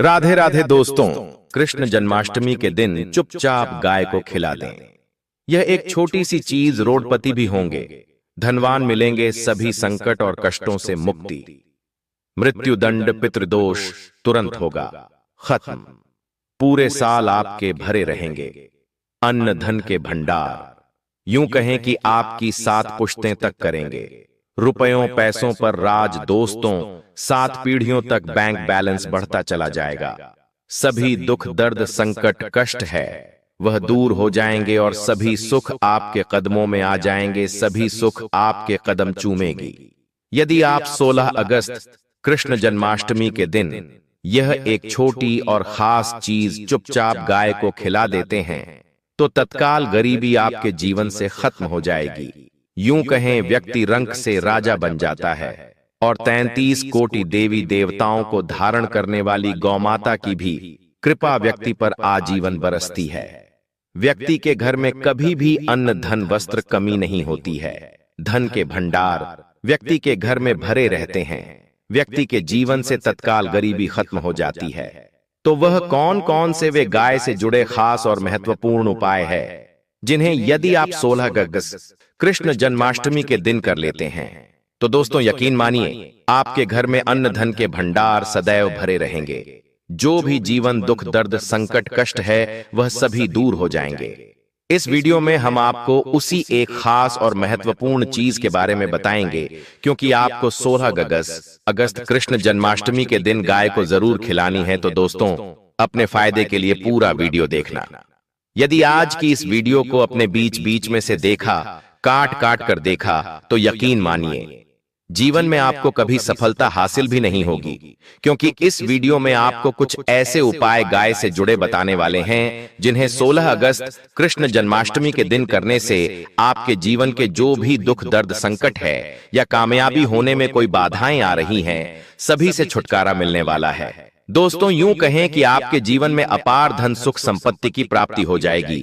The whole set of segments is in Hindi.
राधे राधे दोस्तों, कृष्ण जन्माष्टमी के दिन चुपचाप गाय को खिला दें। यह एक छोटी सी चीज, रोडपति भी होंगे, धनवान मिलेंगे, सभी संकट और कष्टों से मुक्ति, मृत्युदंड पितृदोष तुरंत होगा खत्म, पूरे साल आपके भरे रहेंगे अन्न धन के भंडार। यूं कहें कि आपकी 7 पुश्तें तक करेंगे, रुपयों पैसों पर राज, दोस्तों 7 पीढ़ियों तक बैंक बैलेंस बढ़ता चला जाएगा। सभी दुख दर्द संकट कष्ट है वह दूर हो जाएंगे और सभी सुख आपके कदमों में आ जाएंगे, सभी सुख आपके कदम चूमेगी। यदि आप 16 अगस्त कृष्ण जन्माष्टमी के दिन यह एक छोटी और खास चीज चुपचाप गाय को खिला देते हैं तो तत्काल गरीबी आपके जीवन से खत्म हो जाएगी। यूं कहें व्यक्ति रंक से राजा बन जाता है और 33 कोटि देवी देवताओं को धारण करने वाली गौमाता की भी कृपा व्यक्ति पर आजीवन बरसती है। व्यक्ति के घर में कभी भी अन्न धन वस्त्र कमी नहीं होती है, धन के भंडार व्यक्ति के घर में भरे रहते हैं, व्यक्ति के जीवन से तत्काल गरीबी खत्म हो जाती है। तो वह कौन कौन से वे गाय से जुड़े खास और महत्वपूर्ण उपाय है जिन्हें यदि आप 16 अगस्त कृष्ण जन्माष्टमी के दिन कर लेते हैं तो दोस्तों यकीन मानिए आपके घर में अन्न धन के भंडार सदैव भरे रहेंगे। जो भी जीवन दुख दर्द संकट कष्ट है वह सभी दूर हो जाएंगे। इस वीडियो में हम आपको उसी एक खास और महत्वपूर्ण चीज के बारे में बताएंगे, क्योंकि आपको 16 अगस्त कृष्ण जन्माष्टमी के दिन गाय को जरूर खिलानी है। तो दोस्तों अपने फायदे के लिए पूरा वीडियो देखना। यदि आज की इस वीडियो को अपने बीच बीच में से देखा, काट काट कर देखा, तो यकीन मानिए जीवन में आपको कभी सफलता हासिल भी नहीं होगी, क्योंकि इस वीडियो में आपको कुछ ऐसे उपाय गाय से जुड़े बताने वाले हैं जिन्हें 16 अगस्त कृष्ण जन्माष्टमी के दिन करने से आपके जीवन के जो भी दुख दर्द संकट है या कामयाबी होने में कोई बाधाएं आ रही हैं, सभी से छुटकारा मिलने वाला है। दोस्तों यूं कहें कि आपके जीवन में अपार धन सुख संपत्ति की प्राप्ति हो जाएगी,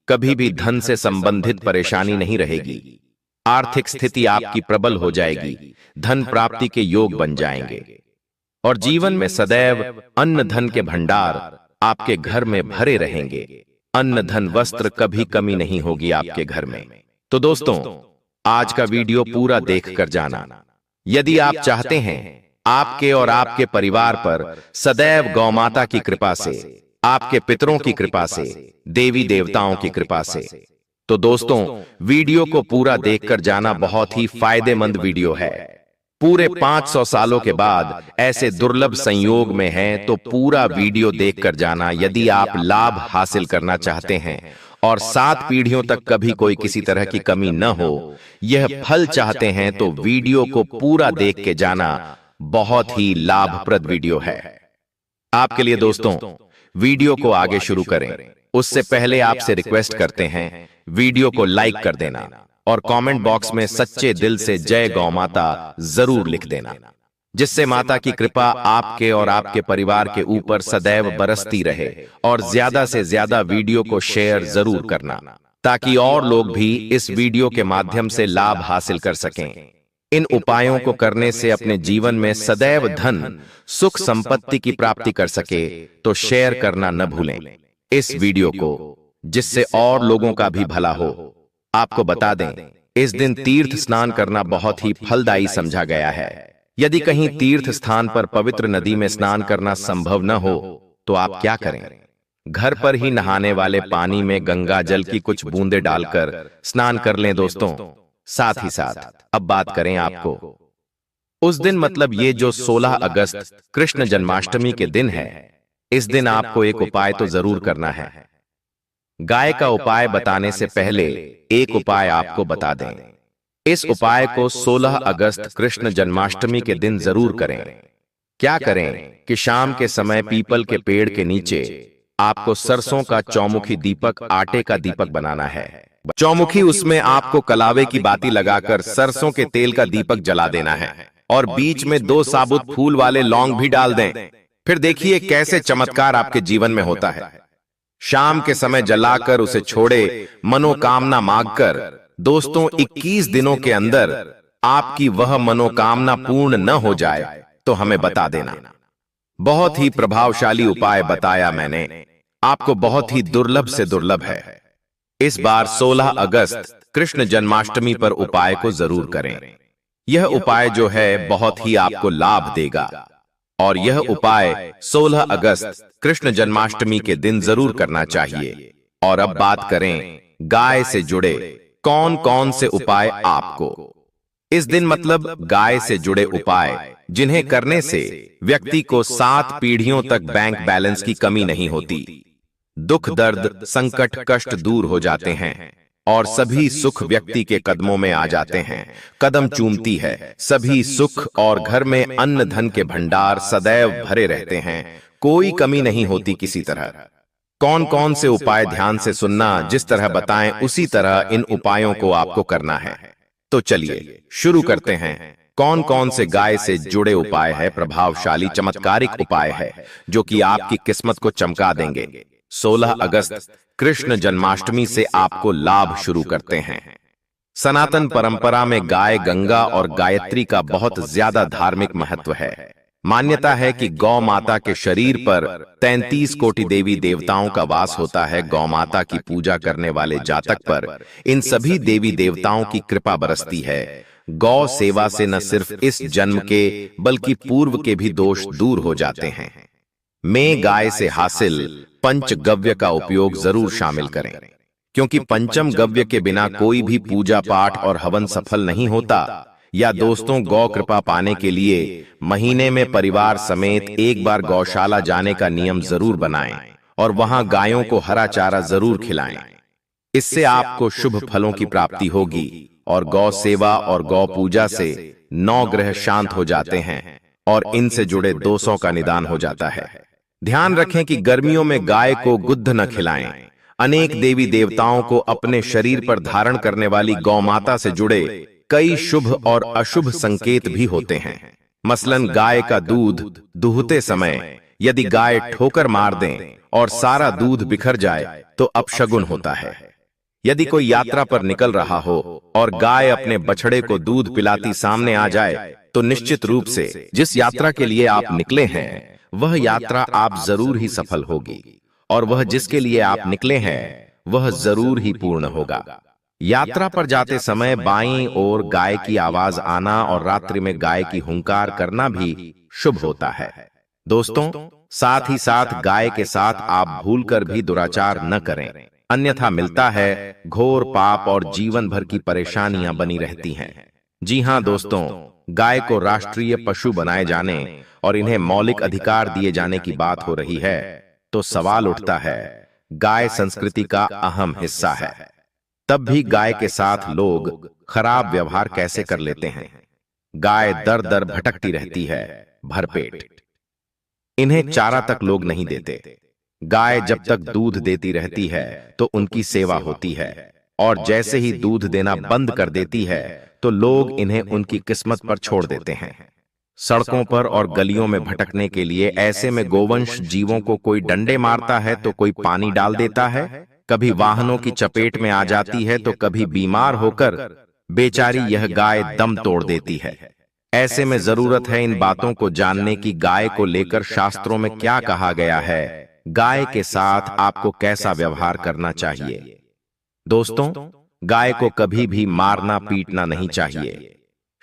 कभी भी धन से संबंधित परेशानी नहीं रहेगी, आर्थिक स्थिति आपकी प्रबल हो जाएगी, धन प्राप्ति के योग बन जाएंगे और जीवन में सदैव अन्न धन के भंडार आपके घर में भरे रहेंगे। अन्न धन वस्त्र कभी कमी नहीं होगी आपके घर में। तो दोस्तों आज का वीडियो पूरा देख कर जाना। यदि आप चाहते हैं आपके और आपके परिवार पर सदैव गौमाता की कृपा से, आपके पितरों की कृपा से, देवी देवताओं की कृपा से, तो दोस्तों वीडियो को पूरा देखकर जाना। बहुत ही फायदेमंद वीडियो है। पूरे 500 सालों के बाद ऐसे दुर्लभ संयोग में हैं, तो पूरा वीडियो देखकर जाना। यदि आप लाभ हासिल करना चाहते हैं और 7 पीढ़ियों तक कभी कोई किसी तरह की कमी न हो, यह फल चाहते हैं, तो वीडियो को पूरा देख के जाना। बहुत ही लाभप्रद वीडियो है आपके लिए। दोस्तों वीडियो को आगे शुरू करें उससे पहले आपसे रिक्वेस्ट करते हैं वीडियो को लाइक कर देना और कमेंट बॉक्स में सच्चे दिल से जय गौ माता जरूर लिख देना, जिससे माता की कृपा आपके और आपके परिवार के ऊपर सदैव बरसती रहे। और ज्यादा से ज्यादा वीडियो को शेयर जरूर करना ताकि और लोग भी इस वीडियो के माध्यम से लाभ हासिल कर सकें। इन उपायों को करने से अपने जीवन में सदैव धन सुख संपत्ति की प्राप्ति कर सके, तो शेयर करना न भूलें इस वीडियो को, जिससे और लोगों का भी भला हो। आपको बता दें इस दिन तीर्थ स्नान करना बहुत ही फलदायी समझा गया है। यदि कहीं तीर्थ स्थान पर पवित्र नदी में स्नान करना संभव न हो तो आप क्या करें, घर पर ही नहाने वाले पानी में गंगा जल की कुछ बूंदें डालकर स्नान कर लें। दोस्तों साथ ही साथ अब बात करें आपको उस दिन, मतलब ये जो 16 अगस्त कृष्ण जन्माष्टमी के दिन है, इस दिन आपको एक उपाय तो जरूर करना है। गाय का उपाय बताने से पहले एक उपाय आपको बता दें। इस उपाय को 16 अगस्त कृष्ण जन्माष्टमी के दिन जरूर करें। क्या करें कि शाम के समय पीपल के पेड़ के नीचे आपको सरसों का चौमुखी दीपक, आटे का दीपक बनाना है। चौमुखी, उसमें आपको कलावे की बाती लगाकर सरसों के तेल का दीपक जला देना है और बीच में 2 साबुत फूल वाले लौंग भी डाल दें। फिर देखिए कैसे चमत्कार आपके जीवन में होता है। शाम के समय जलाकर उसे छोड़े, मनोकामना मांगकर दोस्तों 21 दिनों के अंदर आपकी वह मनोकामना पूर्ण न हो जाए तो हमें बता देना। बहुत ही प्रभावशाली उपाय बताया मैंने, आपको बहुत ही दुर्लभ से दुर्लभ है। इस बार 16 अगस्त कृष्ण जन्माष्टमी पर उपाय को जरूर करें। यह उपाय जो है बहुत ही आपको लाभ देगा और यह उपाय 16 अगस्त कृष्ण जन्माष्टमी के दिन जरूर करना चाहिए। और अब बात करें गाय से जुड़े कौन कौन से उपाय आपको इस दिन, मतलब गाय से जुड़े उपाय जिन्हें करने से व्यक्ति को 7 पीढ़ियों तक बैंक बैलेंस की कमी नहीं होती, दुख दर्द संकट कष्ट दूर हो जाते हैं और सभी सुख व्यक्ति के कदमों में आ जाते हैं, कदम चूमती है सभी सुख और घर में अन्न धन के भंडार सदैव भरे रहते हैं, कोई कमी नहीं होती किसी तरह। कौन कौन से उपाय ध्यान से सुनना, जिस तरह बताएं उसी तरह इन उपायों को आपको करना है। तो चलिए शुरू करते हैं। कौन कौन से गाय से जुड़े उपाय है, प्रभावशाली चमत्कारिक उपाय है जो कि आपकी किस्मत को चमका देंगे। 16 अगस्त कृष्ण जन्माष्टमी से आपको लाभ शुरू करते हैं। सनातन परंपरा में गाय गंगा और गायत्री का बहुत ज्यादा धार्मिक महत्व है। मान्यता है कि गौ माता के शरीर पर 33 कोटि देवी देवताओं का वास होता है। गौ माता की पूजा करने वाले जातक पर इन सभी देवी देवताओं की कृपा बरसती है। गौ सेवा से न सिर्फ इस जन्म के बल्कि पूर्व के भी दोष दूर हो जाते हैं। में गाय से हासिल पंचगव्य का उपयोग जरूर शामिल करें, क्योंकि पंचम गव्य के बिना कोई भी पूजा पाठ और हवन सफल नहीं होता। या दोस्तों, गौ कृपा पाने के लिए महीने में परिवार समेत एक बार गौशाला जाने का नियम जरूर बनाएं और वहां गायों को हरा चारा जरूर खिलाएं। इससे आपको शुभ फलों की प्राप्ति होगी और गौ सेवा और गौ पूजा से 9 ग्रह शांत हो जाते हैं और इनसे जुड़े दोषों का निदान हो जाता है। ध्यान रखें कि गर्मियों में गाय को गुद्ध न खिलाएं। अनेक देवी देवताओं को अपने शरीर पर धारण करने वाली गौ माता से जुड़े कई शुभ और अशुभ संकेत भी होते हैं। मसलन गाय का दूध दूहते समय यदि गाय ठोकर मार दें और सारा दूध बिखर जाए तो अपशगुन होता है। यदि कोई यात्रा पर निकल रहा हो और गाय अपने बछड़े को दूध पिलाती सामने आ जाए तो निश्चित रूप से जिस यात्रा के लिए आप निकले हैं वह यात्रा आप जरूर ही सफल होगी और वह जिसके लिए आप निकले हैं वह जरूर ही पूर्ण होगा। यात्रा पर जाते समय बाईं ओर गाय की आवाज आना और रात्रि में गाय की हुंकार करना भी शुभ होता है। दोस्तों, साथ ही साथ गाय के साथ आप भूलकर भी दुराचार न करें, अन्यथा मिलता है घोर पाप और जीवन भर की परेशानियां बनी रहती हैं। जी हां दोस्तों, गाय को राष्ट्रीय पशु बनाए जाने और इन्हें मौलिक अधिकार दिए जाने की बात हो रही है तो सवाल उठता है, गाय संस्कृति का अहम हिस्सा है, तब भी गाय के साथ लोग खराब व्यवहार कैसे कर लेते हैं। गाय दर दर भटकती रहती है भरपेट, इन्हें चारा तक लोग नहीं देते। गाय जब तक दूध देती रहती है तो उनकी सेवा होती है और जैसे ही दूध देना बंद कर देती है तो लोग इन्हें उनकी किस्मत पर छोड़ देते हैं। सड़कों पर और गलियों में भटकने के लिए ऐसे में गोवंश जीवों को कोई डंडे मारता है तो कोई पानी डाल देता है, कभी वाहनों की चपेट में आ जाती है तो कभी बीमार होकर बेचारी यह गाय दम तोड़ देती है। ऐसे में जरूरत है इन बातों को जानने की गाय को लेकर शास्त्रों में क्या कहा गया है, गाय के साथ आपको कैसा व्यवहार करना चाहिए। दोस्तों, गाय को कभी भी मारना पीटना नहीं चाहिए।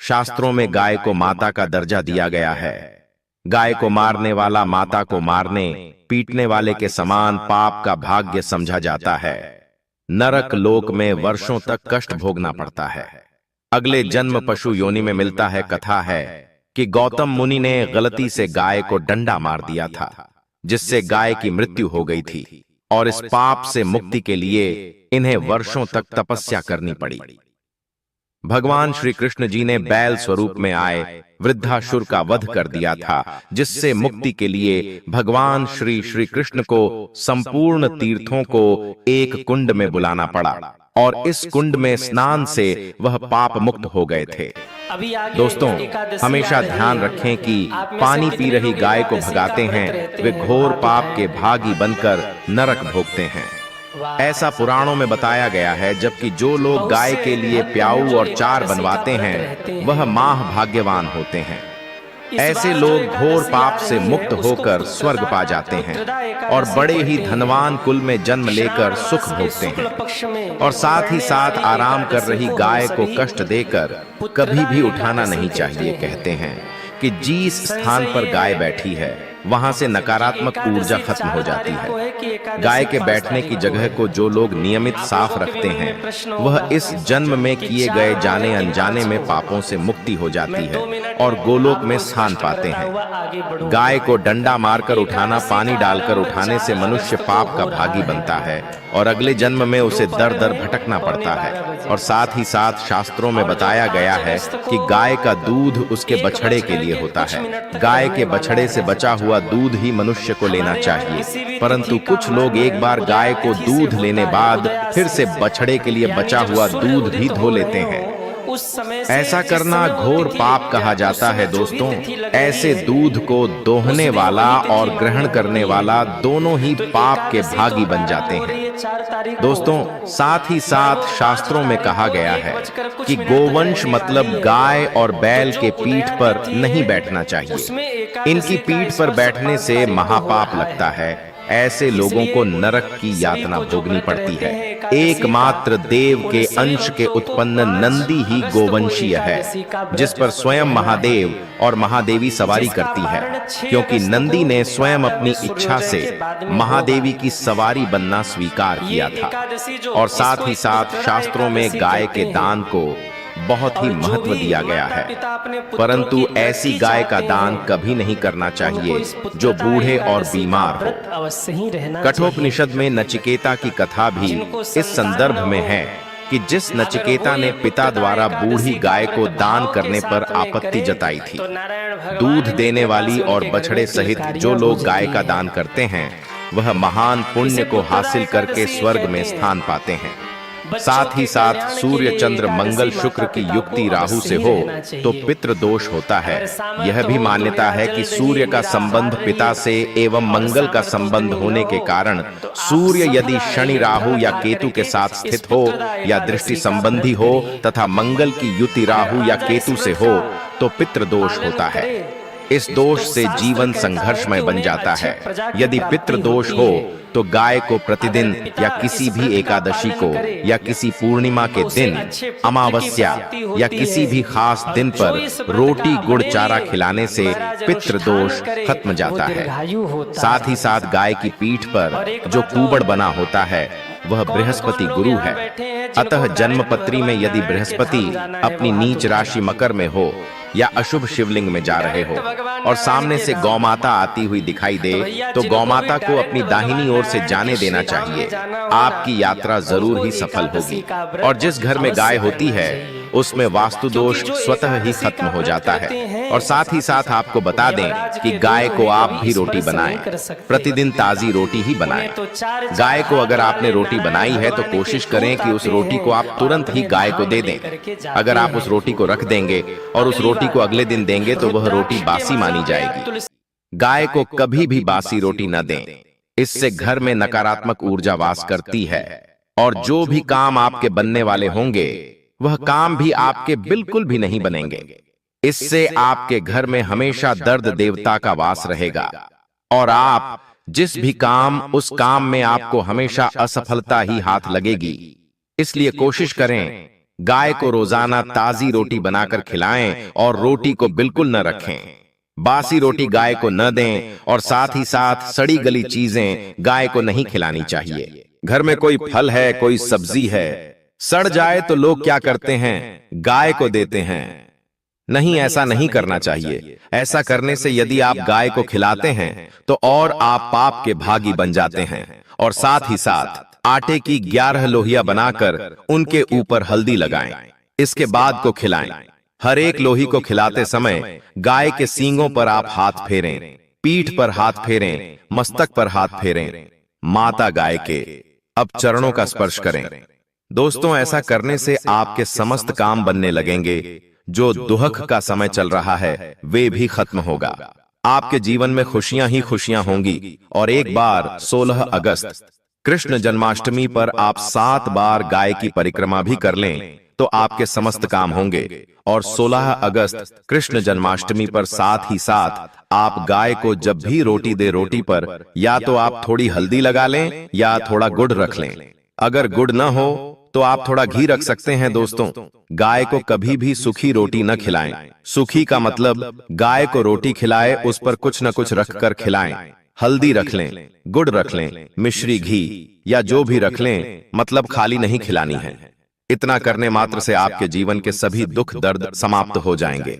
शास्त्रों में गाय को माता का दर्जा दिया गया है। गाय को मारने वाला माता को मारने पीटने वाले के समान पाप का भाग्य समझा जाता है। नरक लोक में वर्षों तक कष्ट भोगना पड़ता है। अगले जन्म पशु योनि में मिलता है। कथा है कि गौतम मुनि ने गलती से गाय को डंडा मार दिया था, जिससे गाय की मृत्यु हो गई थी और इस पाप से मुक्ति के लिए इन्हें वर्षों तक तपस्या करनी पड़ी। भगवान श्री कृष्ण जी ने बैल स्वरूप में आए वृद्धासुर का वध कर दिया था, जिससे मुक्ति के लिए भगवान श्री श्री कृष्ण को संपूर्ण तीर्थों को एक कुंड में बुलाना पड़ा और इस कुंड में स्नान से वह पाप मुक्त हो गए थे। दोस्तों, हमेशा ध्यान रखें कि पानी पी रही गाय को भगाते हैं वे घोर पाप के भागी बनकर नरक भोगते हैं। ऐसा पुराणों में बताया गया है, जबकि जो लोग गाय के लिए प्याऊ और चार बनवाते हैं वह माह भाग्यवान होते हैं। ऐसे लोग घोर पाप से मुक्त होकर स्वर्ग पा जाते हैं और बड़े ही धनवान कुल में जन्म लेकर सुख भोगते हैं। और साथ ही साथ आराम कर रही गाय को कष्ट देकर कभी भी उठाना नहीं चाहिए। कहते हैं कि जिस स्थान पर गाय बैठी है वहां से नकारात्मक ऊर्जा खत्म हो जाती है। गाय के बैठने की जगह को जो लोग नियमित साफ रखते हैं वह इस जन्म में किए गए जाने अनजाने में पापों से मुक्ति हो जाती है और गोलोक में स्थान पाते हैं। गाय को डंडा मारकर उठाना, पानी डालकर उठाने से मनुष्य पाप का भागी बनता है और अगले जन्म में उसे दर दर भटकना पड़ता है। और साथ ही साथ शास्त्रों में बताया गया है कि गाय का दूध उसके बछड़े के लिए होता है। गाय के बछड़े से बचा हुआ दूध ही मनुष्य को लेना चाहिए, परंतु कुछ लोग एक बार गाय को दूध लेने बाद फिर से बछड़े के लिए बचा हुआ दूध भी धो लेते हैं। ऐसा करना घोर पाप कहा जाता है। दोस्तों, ऐसे दूध को दोहने वाला और ग्रहण करने वाला दोनों ही पाप के भागी बन जाते हैं। दोस्तों, साथ ही साथ शास्त्रों में कहा गया है कि गोवंश मतलब गाय और बैल के पीठ पर नहीं बैठना चाहिए। इनकी पीठ पर बैठने से महापाप लगता है। ऐसे लोगों को नरक की यातना भोगनी पड़ती है। एकमात्र देव के अंश के उत्पन्न नंदी ही गोवंशीय है, जिस पर स्वयं महादेव और महादेवी सवारी करती है, क्योंकि नंदी ने स्वयं अपनी इच्छा से महादेवी की सवारी बनना स्वीकार किया था। और साथ ही साथ शास्त्रों में गाय के दान को बहुत ही महत्व दिया गया है, परंतु ऐसी गाय का दान कभी नहीं करना चाहिए जो बूढ़े और बीमार हो। कठोपनिषद में नचिकेता की कथा भी इस संदर्भ में है कि जिस नचिकेता ने पिता द्वारा बूढ़ी गाय को दान करने पर आपत्ति जताई थी। दूध देने वाली और बछड़े सहित जो लोग गाय का दान करते हैं वह महान पुण्य को हासिल करके स्वर्ग में स्थान पाते हैं। साथ ही साथ सूर्य, चंद्र, मंगल, शुक्र की युक्ति राहु से हो तो पितृ दोष होता है। यह भी मान्यता है कि सूर्य का संबंध पिता से एवं मंगल का संबंध होने के कारण सूर्य यदि शनि, राहु या केतु के साथ स्थित हो या दृष्टि संबंधी हो तथा मंगल की युति राहु या केतु से हो तो पितृ दोष होता है। इस दोष से जीवन संघर्षमय बन जाता है। यदि पितृ दोष हो तो गाय को प्रतिदिन या किसी भी एकादशी को या किसी पूर्णिमा के दिन, अमावस्या या किसी भी खास दिन पर रोटी गुड़ चारा खिलाने से पितृ दोष खत्म जाता है। साथ ही साथ गाय की पीठ पर जो कुबड़ बना होता है वह बृहस्पति गुरु है। अतः जन्मपत्री में यदि बृहस्पति अपनी नीच राशि मकर में हो या अशुभ शिवलिंग में जा रहे हो और सामने से गौमाता आती हुई दिखाई दे तो गौमाता को अपनी दाहिनी ओर से जाने देना चाहिए। आपकी यात्रा जरूर ही सफल होगी। और जिस घर में गाय होती है उसमें वास्तु दोष स्वतः ही खत्म हो जाता है। और साथ ही साथ आपको बता दें कि गाय को आप भी रोटी बनाएं, प्रतिदिन ताजी रोटी ही बनाएं। गाय को अगर आपने रोटी बनाई है तो कोशिश करें कि उस रोटी को आप तुरंत ही गाय को दे दें। अगर आप उस रोटी को रख देंगे और उस रोटी को अगले दिन देंगे तो वह रोटी बासी मानी जाएगी। गाय को कभी भी बासी रोटी न दें, इससे घर में नकारात्मक ऊर्जा वास करती है और जो भी काम आपके बनने वाले होंगे वह काम भी आपके बिल्कुल भी नहीं बनेंगे। इससे आपके घर में हमेशा दर्द देवता का वास रहेगा और आप जिस भी काम, उस काम में आपको हमेशा असफलता ही हाथ लगेगी। इसलिए कोशिश करें गाय को रोजाना ताजी रोटी बनाकर खिलाएं और रोटी को बिल्कुल न रखें। बासी रोटी गाय को न दें और साथ ही साथ सड़ी गली चीजें गाय को नहीं खिलानी चाहिए। घर में कोई फल है, कोई सब्जी है, सड़ जाए तो लोग क्या करते हैं, गाय को देते हैं। नहीं, ऐसा नहीं करना चाहिए। ऐसा करने से यदि आप गाय को खिलाते हैं तो और आप पाप के भागी बन जाते हैं। और साथ ही साथ आटे की 11 लोहिया बनाकर उनके ऊपर हल्दी लगाएं, इसके बाद को खिलाएं। हर एक लोही को खिलाते समय गाय के सींगों पर आप हाथ फेरें, पीठ पर हाथ फेरें, मस्तक पर हाथ फेरें। माता गाय के अब चरणों का स्पर्श करें। दोस्तों, ऐसा करने से आपके समस्त काम बनने लगेंगे। जो दुहक का समय चल रहा है वे भी खत्म होगा। आपके जीवन में खुशियां ही खुशियां होंगी। और एक बार 16 अगस्त कृष्ण जन्माष्टमी पर आप 7 बार गाय की परिक्रमा भी कर लें तो आपके समस्त काम होंगे। और 16 अगस्त कृष्ण जन्माष्टमी पर साथ ही साथ आप गाय को जब भी रोटी दे, रोटी पर या तो आप थोड़ी हल्दी लगा लें या थोड़ा गुड़ रख लें। अगर गुड़ न हो तो आप थोड़ा घी रख सकते हैं। दोस्तों, गाय को कभी भी सूखी रोटी न खिलाएं। सूखी का मतलब गाय को रोटी खिलाए उस पर कुछ न कुछ रखकर खिलाएं। हल्दी रख लें, गुड़ रख लें, मिश्री, घी या जो भी रख लें, मतलब खाली नहीं खिलानी है। इतना करने मात्र से आपके जीवन के सभी दुख दर्द समाप्त हो जाएंगे।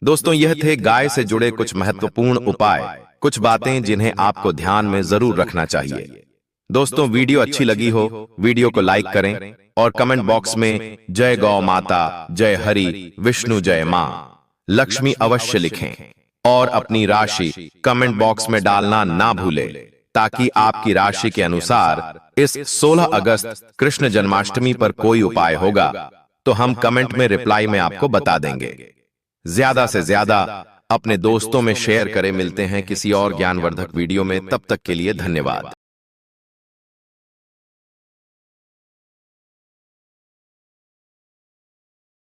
दोस्तों, यह थे गाय से जुड़े कुछ महत्वपूर्ण उपाय, कुछ बातें जिन्हें आपको ध्यान में जरूर रखना चाहिए। दोस्तों, वीडियो अच्छी लगी हो, वीडियो को लाइक करें और कमेंट बॉक्स में जय गौ माता, जय हरि विष्णु, जय मां लक्ष्मी अवश्य लिखें और अपनी राशि कमेंट बॉक्स में डालना ना भूलें, ताकि आपकी राशि के अनुसार इस 16 अगस्त कृष्ण जन्माष्टमी पर कोई उपाय होगा तो हम कमेंट में रिप्लाई में आपको बता देंगे। ज्यादा से ज्यादा अपने दोस्तों में शेयर करें। मिलते हैं किसी और ज्ञानवर्धक वीडियो में, तब तक के लिए धन्यवाद।